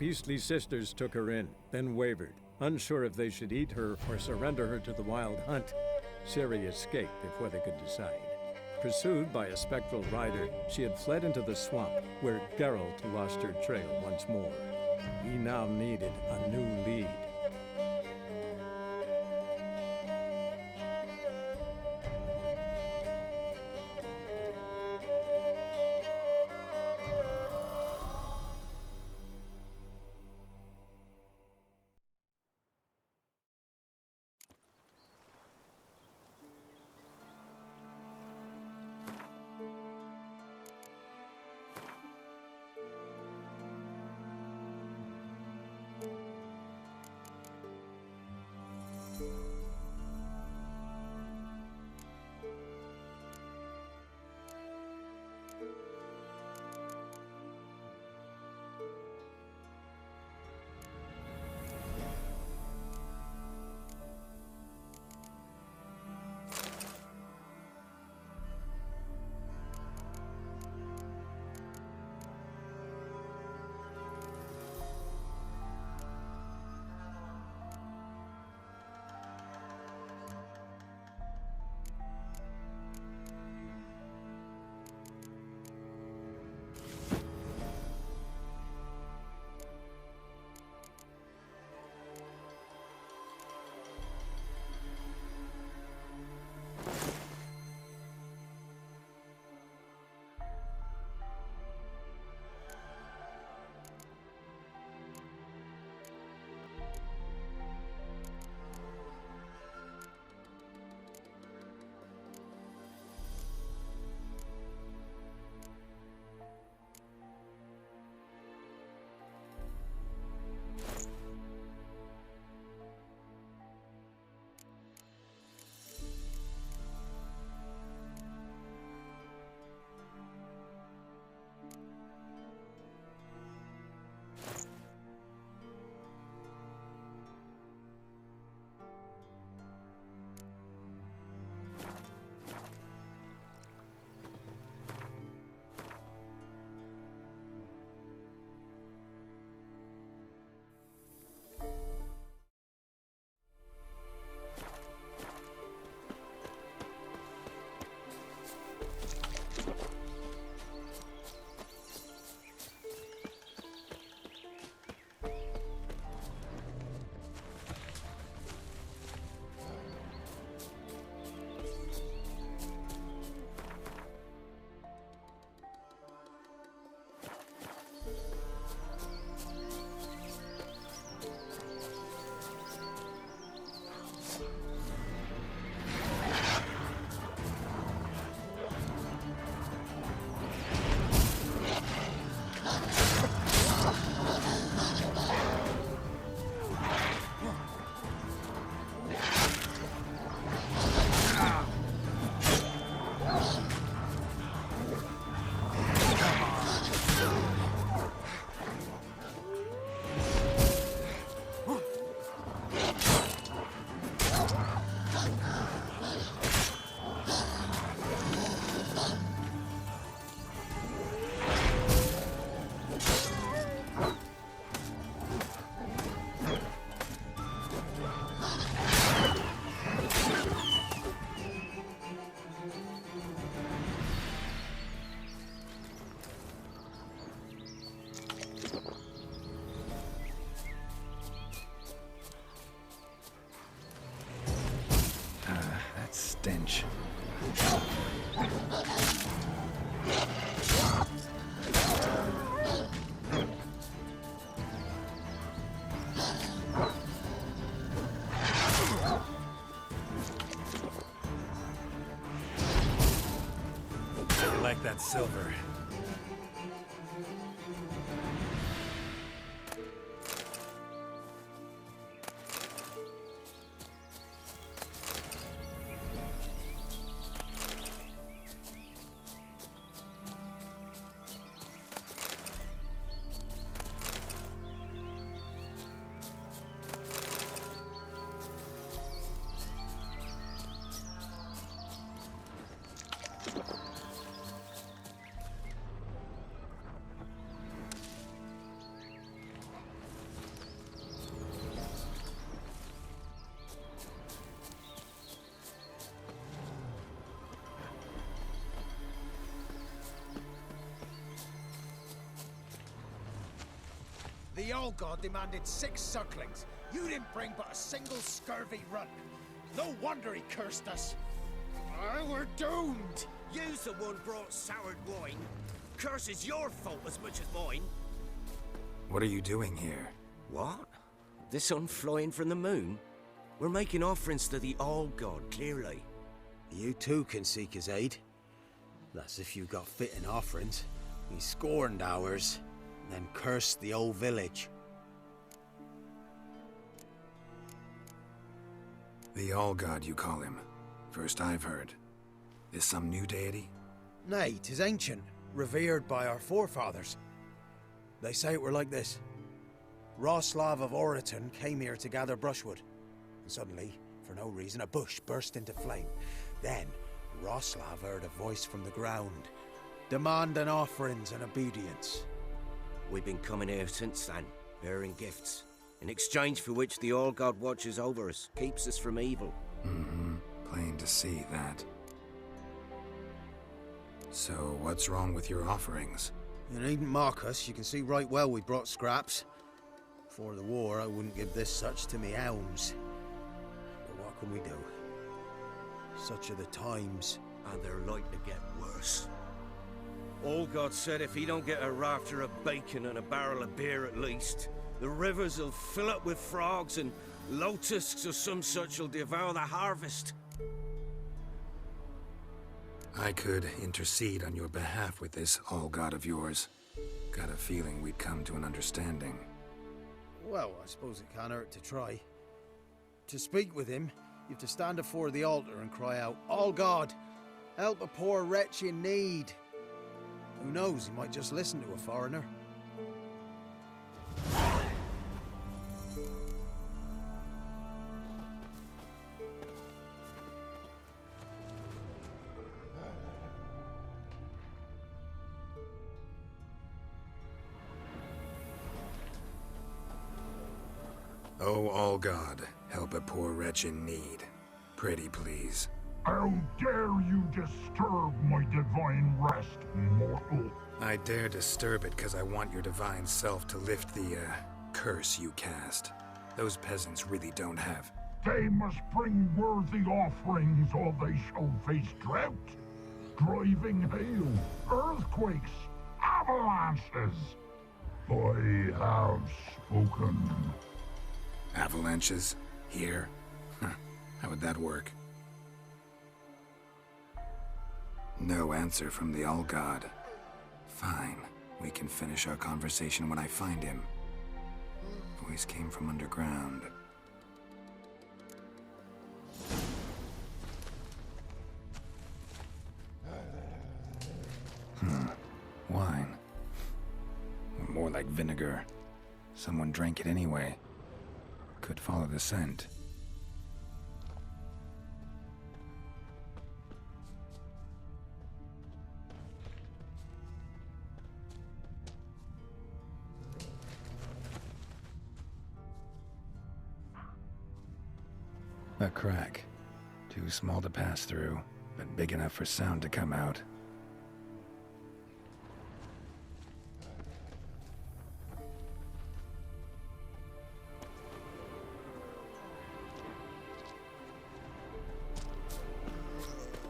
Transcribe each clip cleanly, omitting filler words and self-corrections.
beastly sisters took her in, then wavered, unsure if they should eat her or surrender her to the Wild Hunt. Ciri escaped before they could decide. Pursued by a spectral rider, she had fled into the swamp, where Geralt lost her trail once more. He now needed a new lead. stench. I like that silver. The Old God demanded 6 sucklings. You didn't bring but a single scurvy runt. No wonder he cursed us. We're doomed. You's the one brought soured wine. Curse is your fault as much as mine. What are you doing here? What? The sun flying from the moon? We're making offerings to the Old God, clearly. You too can seek his aid. That's if you got fitting offerings. He scorned ours, then cursed the old village. The All-God, you call him. First I've heard. Is some new deity? Nay, 'tis ancient, revered by our forefathers. They say it were like this. Roslav of Oriton came here to gather brushwood. And suddenly, for no reason, a bush burst into flame. Then, Roslav heard a voice from the ground, demanding offerings and obedience. We've been coming here since then, bearing gifts, in exchange for which the All God watches over us, keeps us from evil. Mm-hmm. Plain to see that. So, what's wrong with your offerings? You needn't mock us, you can see right well we brought scraps. Before the war, I wouldn't give this such to me elms. But what can we do? Such are the times. And they're like to get worse. All God said if he don't get a rafter of bacon and a barrel of beer at least, the rivers will fill up with frogs and locusts or some such will devour the harvest. I could intercede on your behalf with this All-God of yours. Got a feeling we'd come to an understanding. Well, I suppose it can't hurt to try. To speak with him, you have to stand before the altar and cry out, "All God, help a poor wretch in need." Who knows, he might just listen to a foreigner. Oh, All-God, help a poor wretch in need. Pretty please. How dare you disturb my divine rest, mortal? I dare disturb it because I want your divine self to lift the, curse you cast. Those peasants really don't have. They must bring worthy offerings or they shall face drought, driving hail, earthquakes, avalanches. I have spoken. Avalanches? Here? How would that work? No answer from the All-God. Fine. We can finish our conversation when I find him. Voice came from underground. Wine. More like vinegar. Someone drank it anyway. Could follow the scent. A crack. Too small to pass through, but big enough for sound to come out.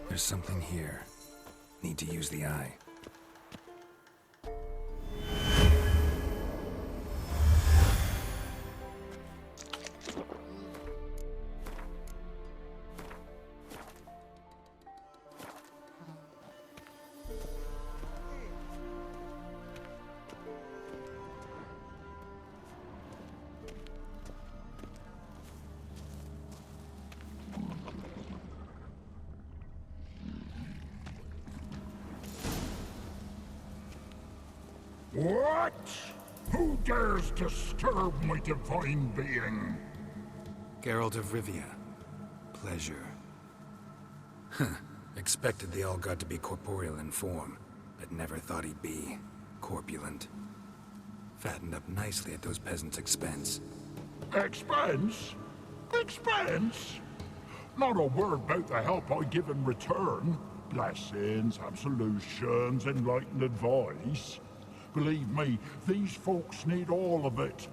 There's something here. Need to use the eye. What? Who dares disturb my divine being? Geralt of Rivia. Pleasure. Expected the All-God to be corporeal in form, but never thought he'd be corpulent. Fattened up nicely at those peasants' expense. Expense? Expense? Not a word about the help I give in return. Blessings, absolutions, enlightened advice. Believe me, these folks need all of it.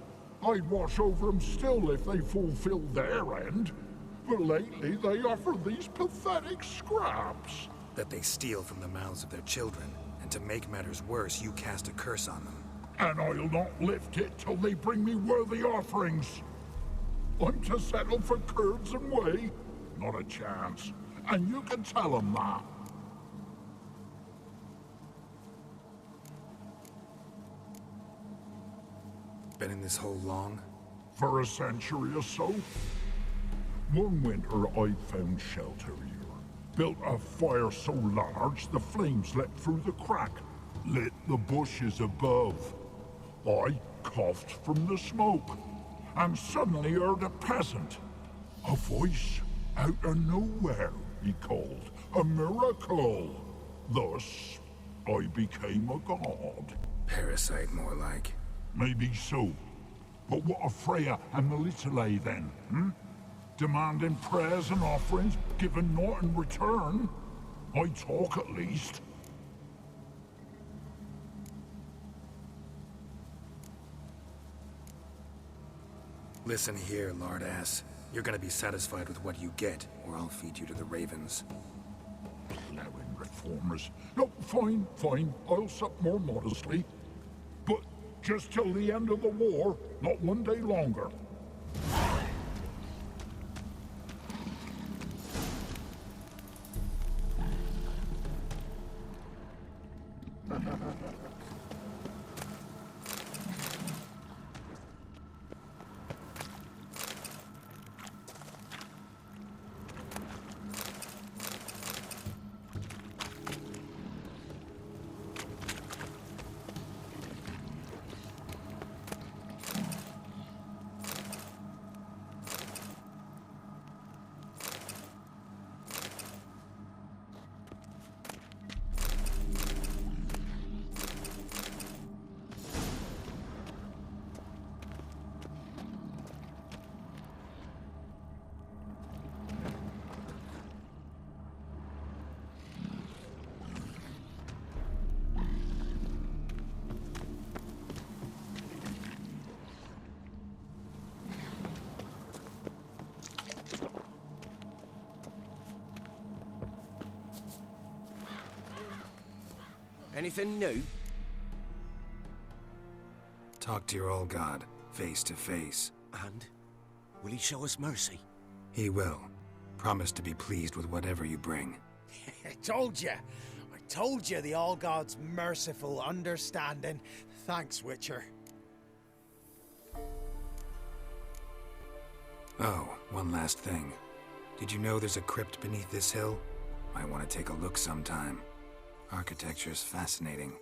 I'd watch over them still if they fulfilled their end. But lately they offer these pathetic scraps. That they steal from the mouths of their children, and to make matters worse, you cast a curse on them. And I'll not lift it till they bring me worthy offerings. I'm to settle for curds and whey? Not a chance. And you can tell them that. Been in this hole long? For a century or so. One winter I found shelter here. Built a fire so large the flames leapt through the crack, lit the bushes above. I coughed from the smoke, and suddenly heard a peasant. A voice out of nowhere, he called. A miracle. Thus, I became a god. Parasite, more like. Maybe so. But what of Freya and Melitele then, Demanding prayers and offerings, given naught in return? I talk at least. Listen here, lard-ass. You're gonna be satisfied with what you get, or I'll feed you to the ravens. Plowing reformers. No, fine, fine. I'll sup more modestly. But just till the end of the war, not one day longer. Anything new? Talk to your old god, face to face. And? Will he show us mercy? He will. Promise to be pleased with whatever you bring. I told you! I told you the All-God's merciful, understanding. Thanks, Witcher. Oh, one last thing. Did you know there's a crypt beneath this hill? Might want to take a look sometime. Architecture's fascinating.